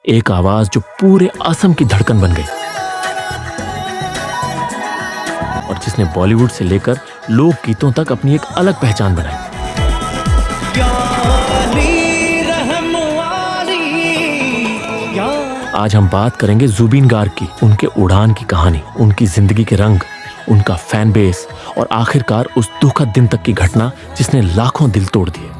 एक आवाज जो पूरे असम की धड़कन बन गई और जिसने बॉलीवुड से लेकर लोक गीतों तक अपनी एक अलग पहचान बनाई। आज हम बात करेंगे जुबीन गार्ग की, उनके उड़ान की कहानी, उनकी जिंदगी के रंग, उनका फैन बेस और आखिरकार उस दुखद दिन तक की घटना जिसने लाखों दिल तोड़ दिए।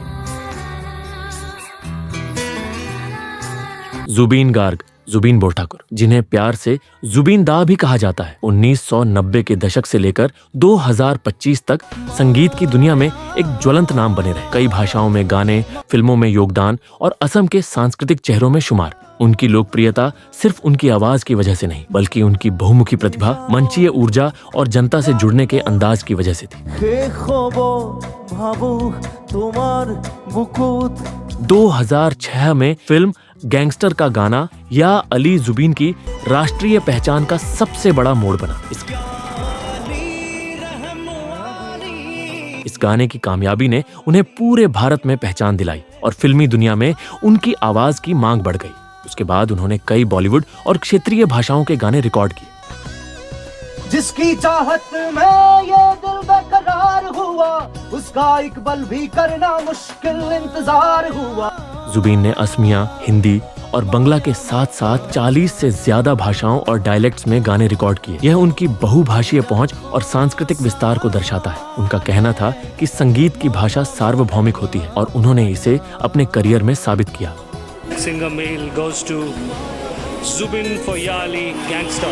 जुबीन गार्ग, जुबीन बोरठाकुर, जिन्हें प्यार से जुबीन दा भी कहा जाता है, 1990 के दशक से लेकर 2025 तक संगीत की दुनिया में एक ज्वलंत नाम बने रहे। कई भाषाओं में गाने, फिल्मों में योगदान और असम के सांस्कृतिक चेहरों में शुमार। उनकी लोकप्रियता सिर्फ उनकी आवाज की वजह से नहीं, बल्कि उनकी बहुमुखी प्रतिभा, मंचीय ऊर्जा और जनता से जुड़ने के अंदाज की वजह से थी। 2006 में फिल्म गैंगस्टर का गाना या अली जुबीन की राष्ट्रीय पहचान का सबसे बड़ा मोड़ बना। इस गाने की कामयाबी ने उन्हें पूरे भारत में पहचान दिलाई और फिल्मी दुनिया में उनकी आवाज की मांग बढ़ गई। उसके बाद उन्होंने कई बॉलीवुड और क्षेत्रीय भाषाओं के गाने रिकॉर्ड किए। जिसकी चाहत में ये दिल बेकरार हुआ, उसका एक पल भी करना मुश्किल इंतजार हुआ। जुबीन ने असमिया, हिंदी और बंगला के साथ साथ 40 से ज्यादा भाषाओं और डायलेक्ट्स में गाने रिकॉर्ड किए। यह उनकी बहुभाषीय पहुंच और सांस्कृतिक विस्तार को दर्शाता है। उनका कहना था कि संगीत की भाषा सार्वभौमिक होती है और उन्होंने इसे अपने करियर में साबित किया। Singer male goes to Zubin Foyali, Gangster.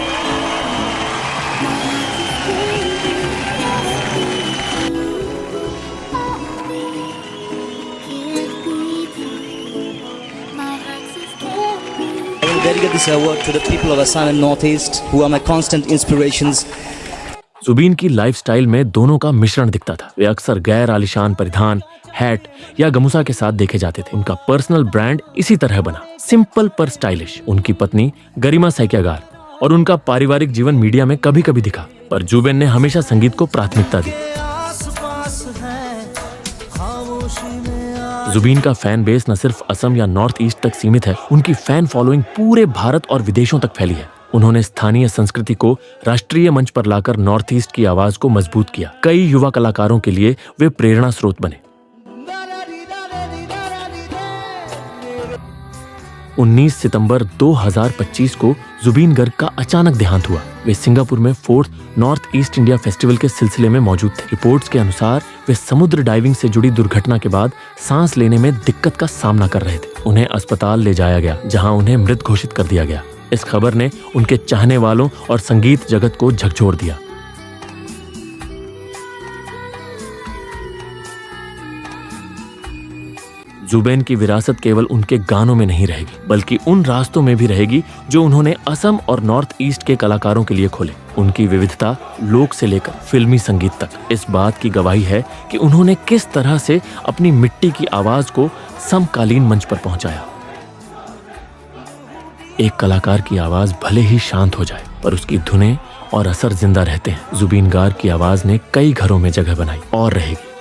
I will dedicate this award to the people of Assam and Northeast who are my constant inspirations. Jubin की लाइफस्टाइल में दोनों का मिश्रण दिखता था। वे अक्सर गैर आलिशान परिधान, हैट या गमुसा के साथ देखे जाते थे। उनका पर्सनल ब्रांड इसी तरह बना, सिंपल पर स्टाइलिश। उनकी पत्नी गरिमा सैकियागार और उनका पारिवारिक जीवन मीडिया में कभी कभी दिखा, पर जुबीन ने हमेशा संगीत को प्राथमिकता दी। जुबीन का फैन बेस न सिर्फ असम या नॉर्थ ईस्ट तक सीमित है, उनकी फैन फॉलोइंग पूरे भारत और विदेशों तक फैली है। उन्होंने स्थानीय संस्कृति को राष्ट्रीय मंच पर लाकर नॉर्थ ईस्ट की आवाज को मजबूत किया। कई युवा कलाकारों के लिए वे प्रेरणा स्रोत बने। 19 सितंबर 2025 को जुबीन गर्ग का अचानक देहांत हुआ। वे सिंगापुर में 4th north east India festival के सिलसिले में मौजूद थे। रिपोर्ट्स के अनुसार वे समुद्र डाइविंग से जुड़ी दुर्घटना के बाद सांस लेने में दिक्कत का सामना कर रहे थे। उन्हें अस्पताल ले जाया गया, जहां उन्हें मृत घोषित कर दिया गया। इस खबर ने उनके चाहने वालों और संगीत जगत को झकझोर दिया। जुबीन की विरासत केवल उनके गानों में नहीं रहेगी, बल्कि उन रास्तों में भी रहेगी जो उन्होंने असम और नॉर्थ ईस्ट के कलाकारों के लिए खोले। उनकी विविधता लोक से लेकर फिल्मी संगीत तक इस बात की गवाही है कि उन्होंने किस तरह से अपनी मिट्टी की आवाज को समकालीन मंच पर पहुंचाया। एक कलाकार की आवाज भले ही शांत हो जाए, पर उसकी धुनें और असर जिंदा रहते हैं। जुबीन गार्ग की आवाज ने कई घरों में जगह बनाई और रहेगी।